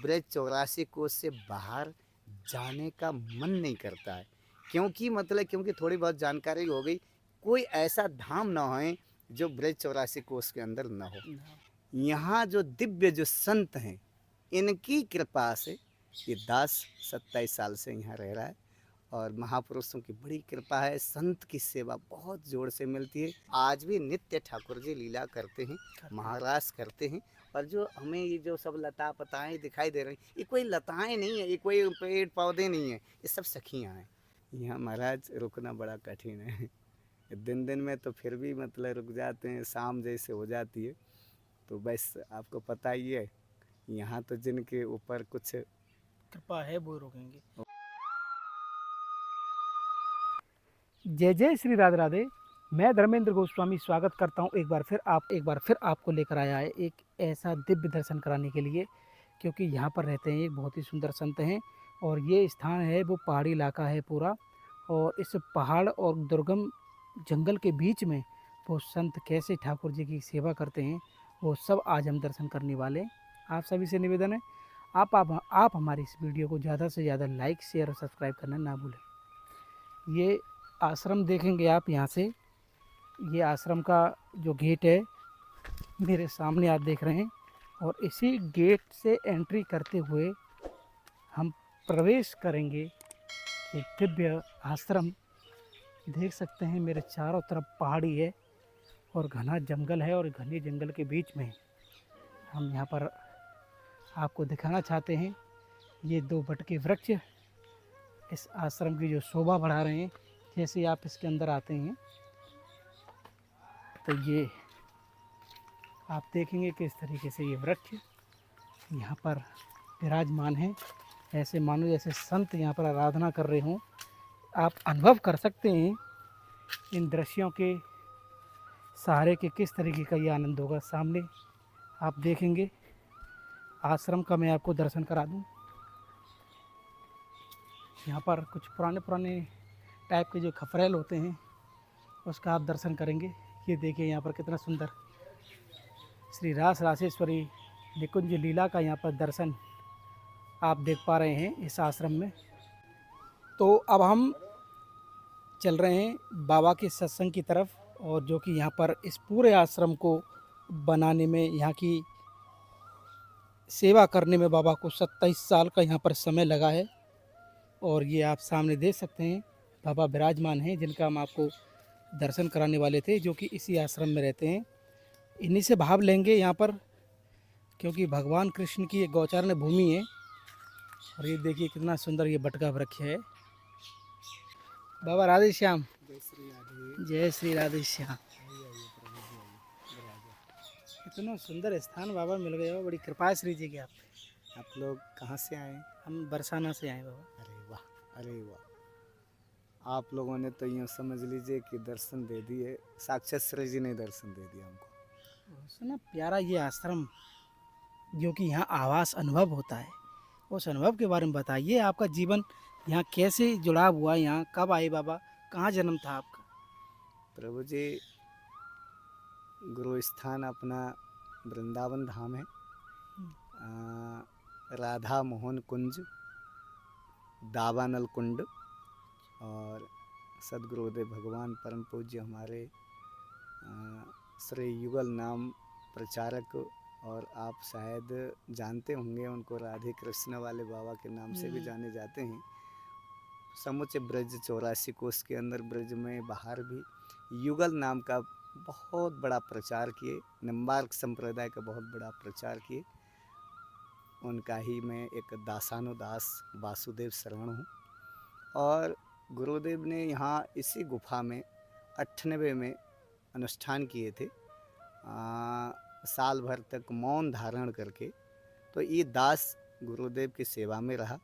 ब्रज 84 कोस से बाहर जाने का मन नहीं करता है। क्योंकि थोड़ी बहुत जानकारी हो गई, कोई ऐसा धाम ना हो जो ब्रज 84 कोस के अंदर ना हो। यहाँ जो दिव्य जो संत हैं, इनकी कृपा से ये दास 27 साल से यहाँ रह रहा है और महापुरुषों की बड़ी कृपा है। संत की सेवा बहुत जोर से मिलती है। आज भी नित्य ठाकुर जी लीला करते हैं, महारास करते हैं। और जो हमें ये जो सब लता पताएँ दिखाई दे रही, ये कोई लताएँ नहीं है, ये कोई पेड़ पौधे नहीं है, ये सब सखियाँ हैं। यहाँ महाराज रुकना बड़ा कठिन है। दिन दिन में तो फिर भी मतलब रुक जाते हैं, शाम जैसे हो जाती है तो बस आपको पता ही है, यहाँ तो जिनके ऊपर कुछ कृपा है वो रुकेंगे। जय जय श्री राधे राधे। मैं धर्मेंद्र गोस्वामी स्वागत करता हूँ एक बार फिर आपको लेकर आया है एक ऐसा दिव्य दर्शन कराने के लिए, क्योंकि यहाँ पर रहते हैं एक बहुत ही सुंदर संत हैं और ये स्थान है वो पहाड़ी इलाका है पूरा, और इस पहाड़ और दुर्गम जंगल के बीच में वो संत कैसे ठाकुर जी की सेवा करते हैं वो सब आज हम दर्शन करने वाले हैं। आप सभी से निवेदन है आप हमारी इस वीडियो को ज़्यादा से ज़्यादा लाइक शेयर और सब्सक्राइब करना ना भूलें। ये आश्रम देखेंगे आप यहाँ से, ये आश्रम का जो गेट है मेरे सामने आप देख रहे हैं, और इसी गेट से एंट्री करते हुए हम प्रवेश करेंगे ये दिव्य आश्रम। देख सकते हैं मेरे चारों तरफ पहाड़ी है और घना जंगल है, और घने जंगल के बीच में हम यहाँ पर आपको दिखाना चाहते हैं ये दो बट के वृक्ष इस आश्रम की जो शोभा बढ़ा रहे हैं। जैसे आप इसके अंदर आते हैं तो ये आप देखेंगे किस तरीके से ये वृक्ष यहाँ पर विराजमान है, ऐसे मानो जैसे संत यहाँ पर आराधना कर रहे हों। आप अनुभव कर सकते हैं इन दृश्यों के सहारे के किस तरीके का ये आनंद होगा। सामने आप देखेंगे आश्रम का मैं आपको दर्शन करा दूं। यहाँ पर कुछ पुराने पुराने टाइप के जो खफरेल होते हैं उसका आप दर्शन करेंगे। ये देखिए यहाँ पर कितना सुंदर श्री रास रासेश्वरी निकुंज लीला का यहाँ पर दर्शन आप देख पा रहे हैं इस आश्रम में। तो अब हम चल रहे हैं बाबा के सत्संग की तरफ, और जो कि यहाँ पर इस पूरे आश्रम को बनाने में, यहाँ की सेवा करने में बाबा को 27 साल का यहाँ पर समय लगा है। और ये आप सामने देख सकते हैं बाबा विराजमान हैं जिनका हम आपको दर्शन कराने वाले थे, जो कि इसी आश्रम में रहते हैं। इन्हीं से भाव लेंगे यहाँ पर, क्योंकि भगवान कृष्ण की एक गौचारण भूमि है। और ये देखिए कितना सुंदर ये बटका वृक्ष है। बाबा राधे श्याम। जय श्री राधे श्याम। इतना सुंदर स्थान बाबा मिल गया, बड़ी कृपा है श्री जी की आप पे। आप लोग कहाँ से आए? हम बरसाना से आए बाबा। अरे वाह, अरे वाह। आप लोगों ने तो यूँ समझ लीजिए कि दर्शन दे दिए, साक्षात श्री जी ने दर्शन दे दिया हमको। सुना प्यारा ये आश्रम जो कि यहाँ आवास अनुभव होता है, उस अनुभव के बारे में बताइए। आपका जीवन यहाँ कैसे जुड़ाव हुआ, यहाँ कब आए बाबा, कहाँ जन्म था आपका? प्रभु जी, गुरु स्थान अपना वृंदावन धाम है, राधा मोहन कुंज, दावानल कुंड। और सदगुरुदेव भगवान परम पूज्य हमारे श्री युगल नाम प्रचारक, और आप शायद जानते होंगे उनको, राधे कृष्ण वाले बाबा के नाम से भी जाने जाते हैं। समूचे ब्रज 84 कोस के अंदर, ब्रज में बाहर भी युगल नाम का बहुत बड़ा प्रचार किए, निम्बार्क संप्रदाय का बहुत बड़ा प्रचार किए। उनका ही मैं एक दासानुदास वासुदेव शरण हूँ। और गुरुदेव ने यहाँ इसी गुफा में 98 में अनुष्ठान किए थे, साल भर तक मौन धारण करके। तो ये दास गुरुदेव की सेवा में रहा।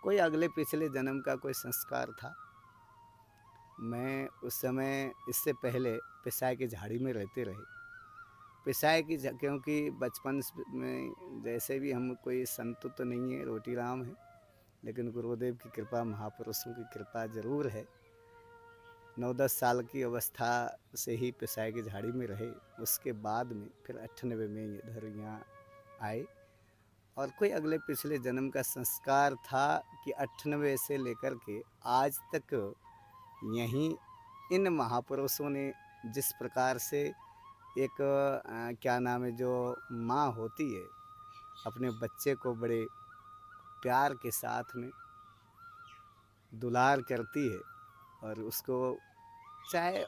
कोई अगले पिछले जन्म का कोई संस्कार था। मैं उस समय, इससे पहले पिसाई की झाड़ी में रहते रहे। पिसाई की, क्योंकि बचपन में जैसे भी हम कोई संत तो नहीं है, रोटी राम है, लेकिन गुरुदेव की कृपा, महापुरुषों की कृपा ज़रूर है। 9-10 साल की अवस्था से ही पिसाई की झाड़ी में रहे। उसके बाद में फिर 98 में इधर यहाँ आए और कोई अगले पिछले जन्म का संस्कार था कि 98 से लेकर के आज तक यहीं इन महापुरुषों ने जिस प्रकार से एक क्या नाम है, जो माँ होती है अपने बच्चे को बड़े प्यार के साथ में दुलार करती है, और उसको चाहे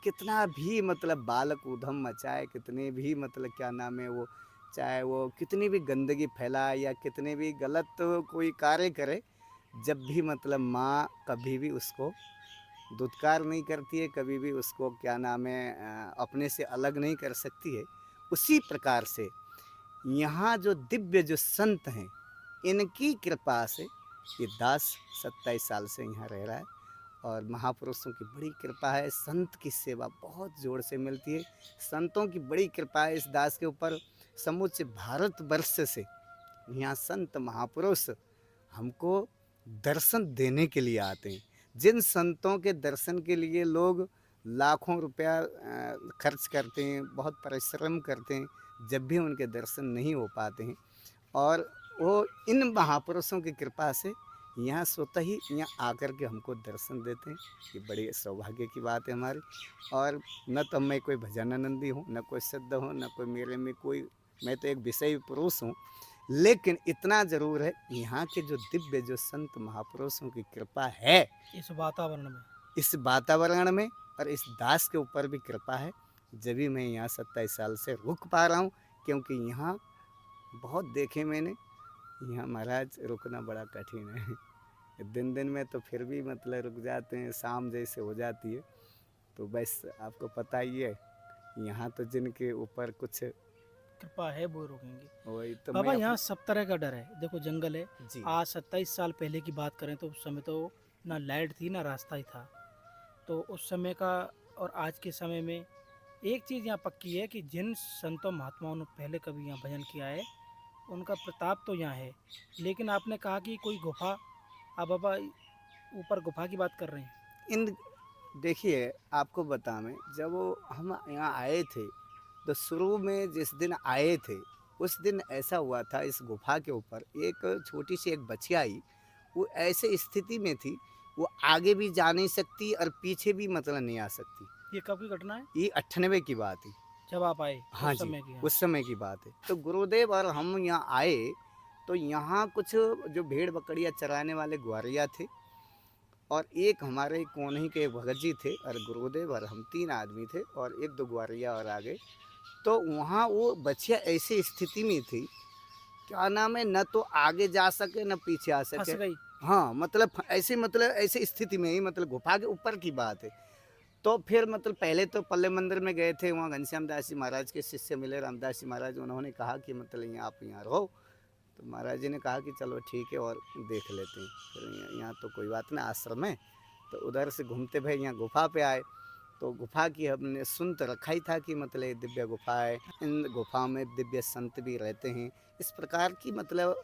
कितना भी मतलब बालक ऊधम मचाए, कितने भी मतलब क्या नाम है वो, चाहे वो कितनी भी गंदगी फैलाए या कितने भी गलत कोई कार्य करे, जब भी मतलब माँ कभी भी उसको दुत्कार नहीं करती है, कभी भी उसको क्या नाम है अपने से अलग नहीं कर सकती है। उसी प्रकार से यहाँ जो दिव्य जो संत हैं, इनकी कृपा से ये दास 27 साल से यहाँ रह रहा है, और महापुरुषों की बड़ी कृपा है। संत की सेवा बहुत जोर से मिलती है, संतों की बड़ी कृपा है इस दास के ऊपर। समूचे भारतवर्ष से यहाँ संत महापुरुष हमको दर्शन देने के लिए आते हैं। जिन संतों के दर्शन के लिए लोग लाखों रुपया खर्च करते हैं, बहुत परिश्रम करते हैं, जब भी उनके दर्शन नहीं हो पाते हैं, और वो इन महापुरुषों की कृपा से यहाँ स्वतः ही यहाँ आकर के हमको दर्शन देते हैं। ये बड़ी सौभाग्य की बात है हमारी। और न तो मैं कोई भजनानंदी हूँ, न कोई सिद्ध हूँ, न कोई मेरे में कोई, मैं तो एक विषयी पुरुष हूँ। लेकिन इतना ज़रूर है, यहाँ के जो दिव्य जो संत महापुरुषों की कृपा है इस वातावरण में, और इस दास के ऊपर भी कृपा है, जब भी मैं यहाँ 27 साल से रुक पा रहा हूँ। क्योंकि यहाँ बहुत देखे मैंने, यहाँ महाराज रुकना बड़ा कठिन है। दिन में तो फिर भी मतलब रुक जाते हैं, शाम जैसे हो जाती है तो बस आपको पता ही है, यहाँ तो जिनके ऊपर कुछ कृपा है वो रुकेंगे। वही तो बाबा मैं यहाँ सब तरह का डर है, देखो जंगल है। जी आज 27 साल पहले की बात करें तो उस समय तो ना लाइट थी ना रास्ता ही था, तो उस समय का और आज के समय में एक चीज़ यहाँ पक्की है कि जिन संतों महात्माओं ने पहले कभी यहाँ भजन किया है उनका प्रताप तो यहाँ है। लेकिन आपने कहा कि कोई गुफा, आप बाबा ऊपर गुफा की बात कर रहे हैं। इन देखिए आपको बता, मैं जब हम यहाँ आए थे तो शुरू में जिस दिन आए थे उस दिन ऐसा हुआ था, इस गुफा के ऊपर एक छोटी सी एक बच्चिया आई। वो ऐसे स्थिति में थी, वो आगे भी जा नहीं सकती और पीछे भी मतलब नहीं आ सकती। ये कब की घटना है? ये 98 की बात है। जब आप आए हाँ उस जी, समय की? उस समय की बात है। तो गुरुदेव और हम यहाँ आए तो यहाँ कुछ जो भेड़ बकरियाँ चराने वाले ग्वारिया थे, और एक हमारे कोने के भगत जी थे, और गुरुदेव और हम 3 आदमी थे, और 1-2 ग्वारिया और आ गए। तो वहाँ वो बच्चिया ऐसी स्थिति में थी, क्या नाम है, न तो आगे जा सके न पीछे आ फंस सके। गई? हाँ, मतलब ऐसी स्थिति में ही, मतलब गुफा के ऊपर की बात है। तो फिर मतलब पहले तो पल्ले मंदिर में गए थे, वहाँ घनश्याम दास जी महाराज के शिष्य मिले, रामदास जी महाराज। उन्होंने कहा कि मतलब यहाँ आप यहाँ रहो। तो महाराज जी ने कहा कि चलो ठीक है और देख लेते हैं। फिर यहाँ तो कोई बात नहीं, आश्रम है। तो उधर से घूमते भाई यहाँ गुफा पे आए। तो गुफा की हमने सुन तो रखा ही था कि मतलब ये दिव्य गुफा है, इन गुफाओं में दिव्य संत भी रहते हैं, इस प्रकार की मतलब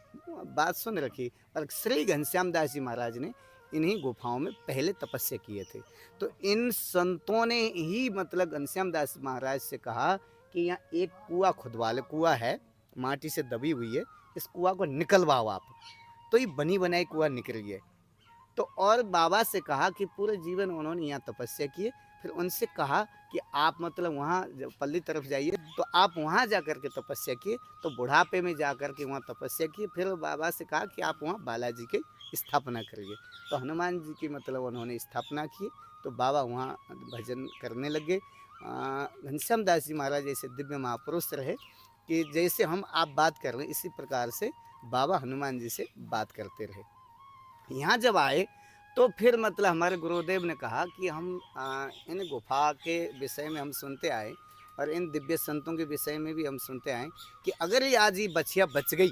बात सुन रखी। और श्री घनश्याम दास जी महाराज ने इन्हीं गुफाओं में पहले तपस्या किए थे। तो इन संतों ने ही मतलब घनश्याम दास महाराज से कहा कि यहाँ एक कुआं खुदवा ले, कुआं है माटी से दबी हुई है, इस कुआं को निकलवाओ आप। तो ये बनी बनाई कुआं निकली है। तो और बाबा से कहा कि पूरे जीवन उन्होंने यहाँ तपस्या की है। फिर उनसे कहा कि आप मतलब वहाँ पल्ली तरफ जाइए, तो आप वहाँ जा कर के तपस्या किए। तो बुढ़ापे में जा कर के वहाँ तपस्या किए। फिर बाबा से कहा कि आप वहाँ बालाजी की स्थापना करिए। तो हनुमान जी की मतलब उन्होंने स्थापना की। तो बाबा वहाँ भजन करने लगे। घनश्याम दास जी महाराज ऐसे दिव्य महापुरुष रहे कि जैसे हम आप बात कर रहे हैं, इसी प्रकार से बाबा हनुमान जी से बात करते रहे। यहाँ जब आए तो फिर मतलब हमारे गुरुदेव ने कहा कि हम इन गुफा के विषय में हम सुनते आए, और इन दिव्य संतों के विषय में भी हम सुनते आए कि अगर ये आज ये बच्चिया बच गई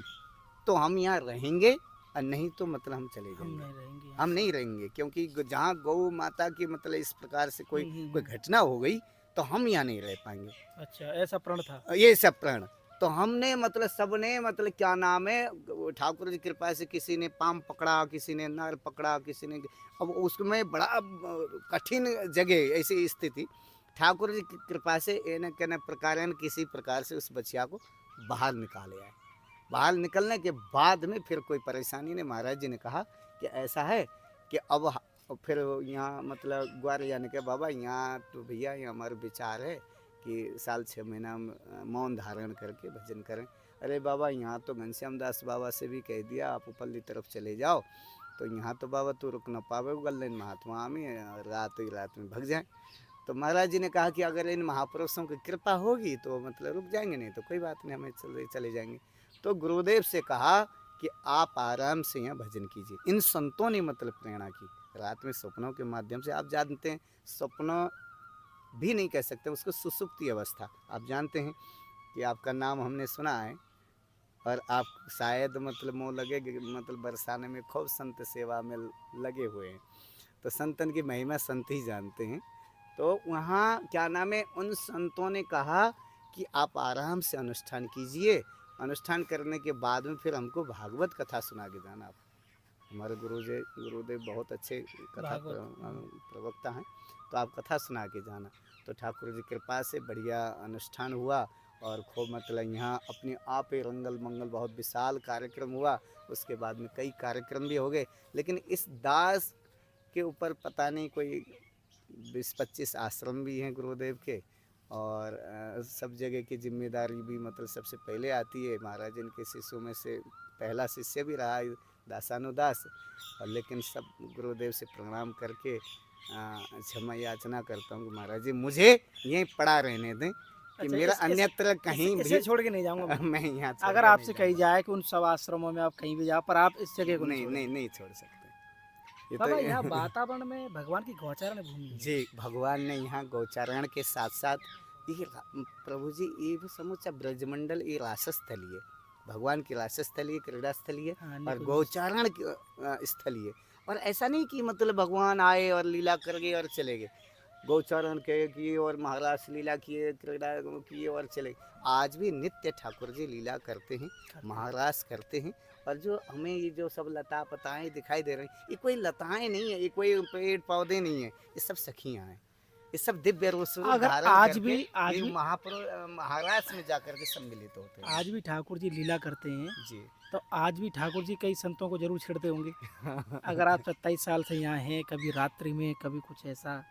तो हम यहाँ रहेंगे, और नहीं तो मतलब हम चले जाएंगे। हम नहीं रहेंगे, क्योंकि जहाँ गौ माता की मतलब इस प्रकार से कोई घटना हो गई तो हम यहाँ नहीं रह पाएंगे। अच्छा, ऐसा प्रण था? ये सब प्रण। तो हमने मतलब सबने मतलब क्या नाम है, ठाकुर जी कृपा से किसी ने पाम पकड़ा, किसी ने नर पकड़ा, किसी ने, अब उसमें बड़ा कठिन जगह ऐसी स्थिति, ठाकुर जी की कृपा से न कहने प्रकार किसी प्रकार से उस बच्चिया को बाहर निकाले आए। बाहर निकलने के बाद में फिर कोई परेशानी नहीं। महाराज जी ने कहा कि ऐसा है कि अब फिर यहाँ मतलब ग्वार जाने के बाबा यहाँ तो भैया ये हमारा विचार है कि साल 6 महीना मौन धारण करके भजन करें। अरे बाबा यहाँ तो घनश्याम दास बाबा से भी कह दिया आप ऊपरली तरफ चले जाओ, तो यहाँ तो बाबा तू रुक न पावे, गल्लेन महात्मा में रात ही रात में भग जाए। तो महाराज जी ने कहा कि अगर इन महापुरुषों की कृपा होगी तो मतलब रुक जाएंगे, नहीं तो कोई बात नहीं, हमें चले जाएंगे। तो गुरुदेव से कहा कि आप आराम से यहाँ भजन कीजिए। इन संतों ने मतलब प्रेरणा की। रात में सपनों के माध्यम से, आप जानते हैं स्वप्न भी नहीं कह सकते उसको, सुसुप्ति अवस्था। आप जानते हैं कि आपका नाम हमने सुना है और आप शायद मतलब मुँह लगे मतलब बरसाने में खूब संत सेवा में लगे हुए हैं। तो संतन की महिमा संत ही जानते हैं। तो वहाँ क्या नाम है, उन संतों ने कहा कि आप आराम से अनुष्ठान कीजिए, अनुष्ठान करने के बाद में फिर हमको भागवत कथा सुना के जाना। आप हमारे गुरुदेव बहुत अच्छे कथा प्रवक्ता हैं, तो आप कथा सुना के जाना। तो ठाकुर जी कृपा से बढ़िया अनुष्ठान हुआ और खूब मतलब यहाँ अपने आप ही रंगल मंगल बहुत विशाल कार्यक्रम हुआ। उसके बाद में कई कार्यक्रम भी हो गए, लेकिन इस दास के ऊपर पता नहीं कोई 20-25 आश्रम भी हैं गुरुदेव के, और सब जगह की जिम्मेदारी भी मतलब सबसे पहले आती है। महाराज इनके शिष्यों में से पहला शिष्य भी रहा है दासानुदास, और लेकिन सब गुरुदेव से प्रणाम करके क्षमा याचना करता हूँ कि महाराज जी मुझे यहीं पड़ा रहने दें कि अच्छा, मेरा अन्यत्र कहीं भी इसे छोड़ के नहीं जाऊंगा मैं यहाँ अगर आपसे कही जाए कि उन सब आश्रमों में आप कहीं भी जाओ, पर आप इस जगह को नहीं छोड़ सकते। ये बाबा तो यहाँ वातावरण में भगवान की गौचारण भूमि है। जी, भगवान ने यहाँ गौचारण के साथ साथ ये प्रभु जी ये भी समूचा ब्रजमंडल ये रासस्थली है, भगवान की रासस्थली है, क्रीड़ा स्थली है, और गौचारण स्थली है। और ऐसा नहीं कि मतलब भगवान आए और लीला कर गए और चले गए, गौचारण किए और महाराज लीला किए, क्रीड़ा किए और चले। आज भी नित्य ठाकुर जी लीला करते हैं, महाराज करते हैं। और जो हमें ये जो सब लता पताएं दिखाई दे रही, ये कोई लताएं नहीं है, ये कोई पेड़ पौधे नहीं है, ये सब सखियां हैं, ये सब दिव्य रूप धारण आज करके भी महाराज में जाकर के सम्मिलित होते हैं। आज भी ठाकुर जी लीला करते हैं जी, तो आज भी ठाकुर जी कई संतों को जरूर छेड़ते होंगे। अगर आप 27 साल से यहाँ हैं, कभी रात्रि में कभी कुछ ऐसा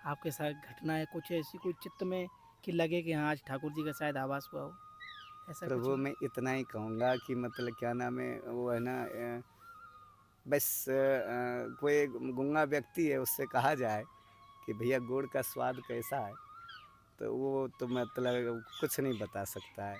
आपके साथ घटना है, कुछ ऐसी कोई चित्त में कि लगे कि हाँ आज ठाकुर जी का शायद आवास हुआ हो, ऐसा प्रभु मैं इतना ही कहूँगा कि मतलब क्या नाम है वो है ना, बस कोई गूंगा व्यक्ति है उससे कहा जाए कि भैया गुड़ का स्वाद कैसा है, तो वो तो मतलब कुछ नहीं बता सकता है।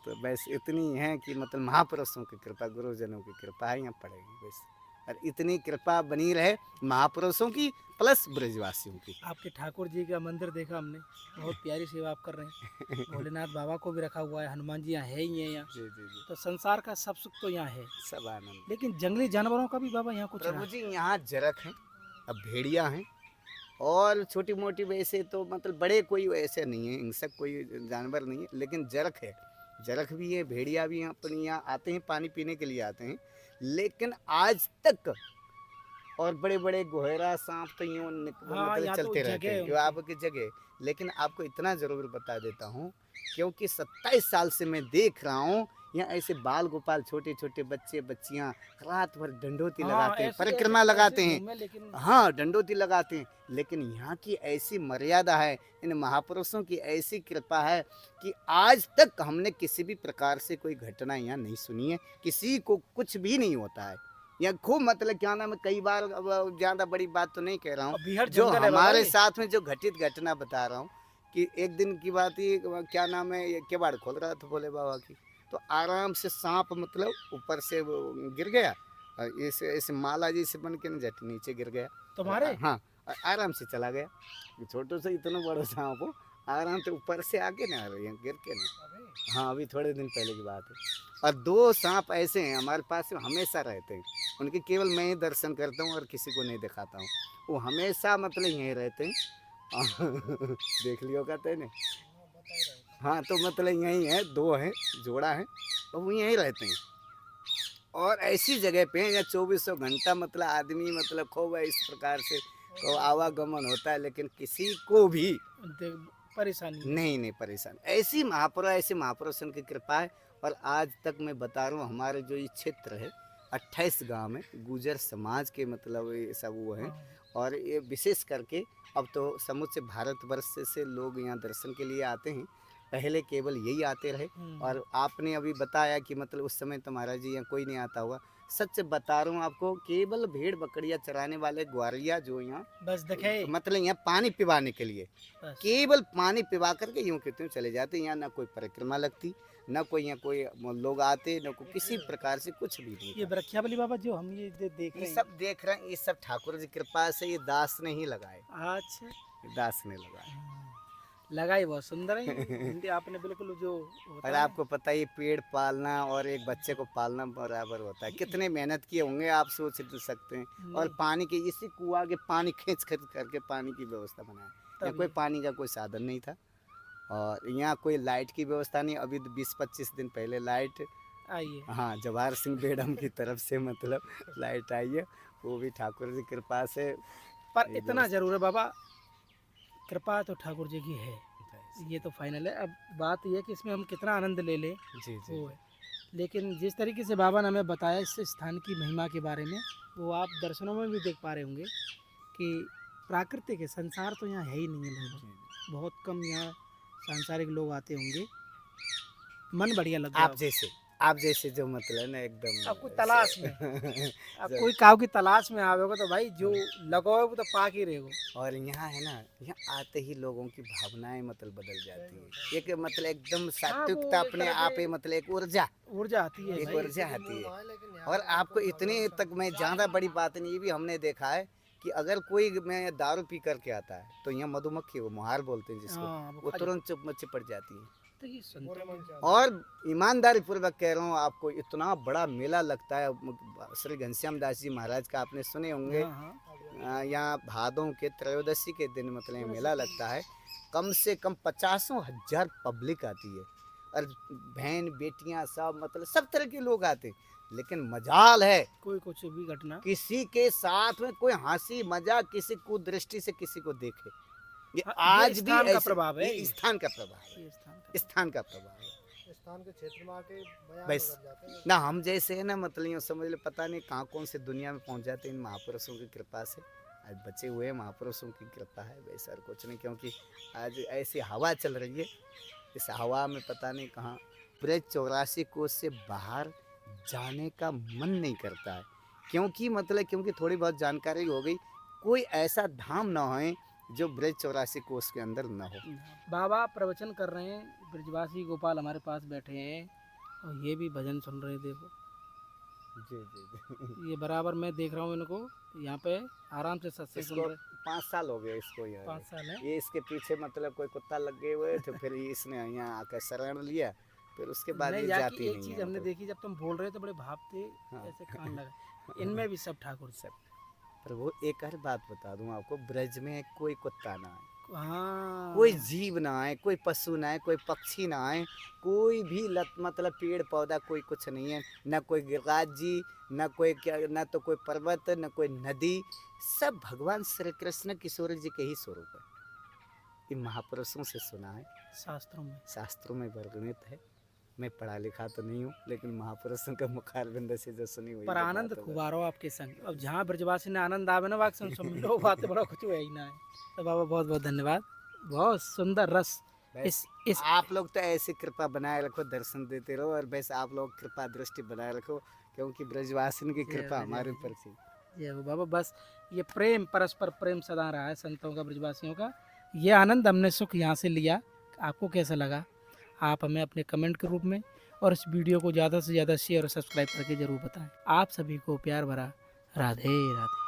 तो बस इतनी है कि मतलब महापुरुषों की कृपा, गुरुजनों की कृपा है यहाँ पड़ेगी बस, और इतनी कृपा बनी रहे महापुरुषों की प्लस ब्रजवासियों की। आपके ठाकुर जी का मंदिर देखा हमने, बहुत प्यारी सेवा आप कर रहे हैं। भोलेनाथ बाबा को भी रखा हुआ है, हनुमान जी यहाँ है ही है यहाँ। जी जी जी, तो संसार का सब सुख तो यहाँ है, सब आनंद। लेकिन जंगली जानवरों का भी बाबा यहाँ कुछ प्रभु जी यहाँ जरक हैं, अब भेड़िया हैं, और छोटी मोटी वैसे तो मतलब बड़े कोई ऐसे नहीं है, हिंसक कोई जानवर नहीं है, लेकिन जरक है, जरक भी है, भेड़िया भी अपने यहाँ आते हैं, पानी पीने के लिए आते हैं। लेकिन आज तक और बड़े बड़े गोहेरा सांप तो यूँ मतलब चलते रहते हैं, जो आपकी जगह। लेकिन आपको इतना ज़रूर बता देता हूँ, क्योंकि 27 साल से मैं देख रहा हूँ यहाँ ऐसे बाल गोपाल छोटे छोटे बच्चे बच्चियाँ रात भर डंडोती लगाते हैं, परिक्रमा लगाते हैं, हाँ डंडोती लगाते हैं। लेकिन यहाँ की ऐसी मर्यादा है, इन महापुरुषों की ऐसी कृपा है कि आज तक हमने किसी भी प्रकार से कोई घटना यहाँ नहीं सुनी है, किसी को कुछ भी नहीं होता है यहाँ। खूब मतलब क्या नाम है, कई बार ज़्यादा बड़ी बात तो नहीं कह रहा हूँ, जो हमारे साथ में जो घटित घटना बता रहा हूँ कि एक दिन की बात ही, क्या नाम है, ये केबाड़ खोल रहा था भोले बाबा की, तो आराम से सांप मतलब ऊपर से गिर गया, ऐसे माला जी से बन के झट नीचे गिर गया तुम्हारे, हाँ आराम से चला गया। छोटो से इतना बड़ा सांप हो, आराम से ऊपर से आके ना गिर के ना। हाँ अभी थोड़े दिन पहले की बात है। और 2 सांप ऐसे हैं हमारे पास हमेशा रहते हैं, उनके केवल मैं ही दर्शन करता हूँ और किसी को नहीं दिखाता हूँ, वो हमेशा मतलब यहीं रहते हैं। देख लियो कहते हैं, हाँ तो मतलब यहीं है, 2 हैं, जोड़ा है, तो वो यहीं रहते हैं। और ऐसी जगह पे या 2400 घंटा मतलब आदमी मतलब खूब इस प्रकार से तो आवागमन होता है, लेकिन किसी को भी परेशानी है। नहीं परेशान, ऐसी महापुरुषों की कृपा है। और आज तक मैं बता रहा हूँ, हमारे जो ये क्षेत्र है 28 गांव में गुजर समाज के मतलब ये सब वो हैं। हाँ, और ये विशेष करके अब तो समूचे भारतवर्ष से लोग यहाँ दर्शन के लिए आते हैं। पहले केवल यही आते रहे। और आपने अभी बताया कि मतलब उस समय तो महाराज जी यहाँ कोई नहीं आता हुआ। सच बता रहा हूँ आपको, केवल भेड़ बकरियाँ चराने वाले ग्वारिया जो यहाँ बस दिखे मतलब यहाँ पानी पिवाने के लिए, बस। केवल पानी पिवा करके यूं के त्यों चले जाते। यहाँ ना कोई परिक्रमा लगती, ना कोई यहाँ कोई लोग आते, ना कोई किसी प्रकार से कुछ भी नहीं ये था। वृक्षावली बाबा जो हम ये देख ये रहे हैं, सब देख रहे हैं, ये सब ठाकुर जी कृपा से ये दास ने ही लगाए, अच्छा ये दास ने लगाए। लगा ही बहुत सुंदर है। हिंदी आपने बिल्कुल जो होता और है। आपको पता है ये पेड़ पालना और एक बच्चे को पालना बराबर होता है। कितने मेहनत किए होंगे आप सोच सकते हैं। और पानी के इसी कुआं के पानी खींच करके पानी की व्यवस्था बनाया। यहाँ तभी। कोई पानी का कोई साधन नहीं था। और यहाँ कोई लाइट की व्यवस्था नहीं। अभी 20-25 दिन पहले लाइट, आइए हाँ, जवाहर सिंह बेडम की तरफ से मतलब लाइट आई है। वो भी ठाकुर जी कृपा से। पर ये इतना जरूर है बाबा, कृपा तो ठाकुर जी की है, ये तो फाइनल है। अब बात यह है कि इसमें हम कितना आनंद ले लें जी जी वो है। लेकिन जिस तरीके से बाबा ने हमें बताया इस स्थान की महिमा के बारे में, वो आप दर्शनों में भी देख पा रहे होंगे कि प्राकृतिक है, संसार तो यहाँ है ही नहीं है लगभग। बहुत कम यहाँ सांसारिक लोग आते होंगे। मन बढ़िया लग गया। आप जैसे जो मतलब ना एकदम अब कोई तलाश में अब जब- कोई काव की तलाश में आवेगा तो भाई जो लगो है वो तो पाक ही रहेगा। और यहाँ है ना, यहाँ आते ही लोगों की भावनाएं मतलब बदल जाती है। एक मतलब एकदम सात्विकता एक अपने तरह आप के- ही मतलब एक ऊर्जा आती है एक भाई। ऊर्जा आती है। और आपको इतनी तक मैं ज़्यादा बड़ी बात नहीं, ये भी हमने देखा है कि अगर कोई मैं दारू पी करके आता है तो यहाँ मधुमक्खी, वो मुहार बोलते हैं जिसको, हाँ, वो वो खा तुरंत चिपट जाती है। तो ये संतों और ईमानदारी पूर्वक कह रहा हूँ आपको, इतना बड़ा मेला लगता है श्री घनश्याम दास जी महाराज का, आपने सुने होंगे। हाँ, हाँ। यहाँ भादों के त्रयोदशी के दिन मतलब ये मेला लगता है। कम से कम 50,000 पब्लिक आती है। और बहन बेटियां सब मतलब सब तरह के लोग आते हैं। लेकिन मजाल है, कोई कुछ भी घटना किसी के साथ में कोई हंसी मजाक, किसी को दृष्टि से किसी को देखे, ये हाँ, आज ये भी स्थान का ऐसे- प्रभाव है। ये स्थान का प्रभाव है, ये स्थान का स्थान का प्रभाव है। स्थान के क्षेत्र में आके बयान बस बदल जाते हैं। ना हम जैसे है ना, मतलब यूँ समझ लो, पता नहीं कहाँ कौन से दुनिया में पहुँच जाते हैं इन महापुरुषों की कृपा से। आज बचे हुए महापुरुषों की कृपा है, वैसे और कुछ नहीं। क्योंकि आज ऐसी हवा चल रही है, इस हवा में पता नहीं कहाँ पूरे 84 कोस से बाहर जाने का मन नहीं करता है। क्योंकि मतलब क्योंकि थोड़ी बहुत जानकारी हो गई, कोई ऐसा धाम ना हो जो ब्रज 84 कोस के अंदर न हो। बाबा प्रवचन कर रहे हैं, ब्रजवासी गोपाल हमारे पास बैठे हैं और ये भी भजन सुन रहे हैं। देखो जी जी जी। ये बराबर मैं देख रहा हूँ इनको यहाँ पे आराम से सत्संग सुन इसको रहे। 5 साल हो गए इसको यार। 5 साल है। ये इसके पीछे मतलब कोई कुत्ता लग गए हुए थे, फिर इसने यहाँ आकर शरण लिया, फिर उसके बाद नहीं, ये यहाँ जाती की एक नहीं चीज है हमने मतलब। देखी, जब तुम बोल रहे थे बड़े भाव थे, हाँ। ऐसे कान लगा। इनमें भी सब ठाकुर सब। पर वो एक और बात बता दूं आपको, ब्रज में कोई कुत्ता ना आए, हाँ, कोई जीव ना आए, कोई पशु ना आए, कोई पक्षी ना आए, कोई भी मतलब पेड़ पौधा कोई कुछ नहीं है। ना कोई गिरिराज जी, ना कोई क्या, ना तो कोई पर्वत, ना कोई नदी, सब भगवान श्री कृष्ण किशोर जी के ही स्वरूप है। ये महापुरुषों से सुना है, शास्त्रों में वर्णित है। मैं पढ़ा लिखा तो नहीं हूँ, लेकिन महापुरुषों का मुखारबिंद से जो सुनी हुई पर जो आनंद बात है, खूब आ रहा हो आपके संग। अब जहाँ ब्रजवासी ने आनंद आवे ना, वाक सुन लो बात बड़ा कुछ है ही ना है। तो बाबा बहुत बहुत धन्यवाद, बहुत सुंदर रस। बस इस आप लोग तो ऐसी कृपा बनाए रखो, दर्शन देते रहो, और बस आप लोग कृपा दृष्टि बनाए रखो, क्योंकि ब्रजवासिन की कृपा हमारे ऊपर थी। ये वो बाबा, बस ये प्रेम, परस्पर प्रेम सदा रहा है संतों का, ब्रजवासियों का। ये आनंद हमने सुख यहाँ से लिया। आपको कैसा लगा आप हमें अपने कमेंट के रूप में, और इस वीडियो को ज़्यादा से ज़्यादा शेयर और सब्सक्राइब करके ज़रूर बताएं। आप सभी को प्यार भरा राधे राधे।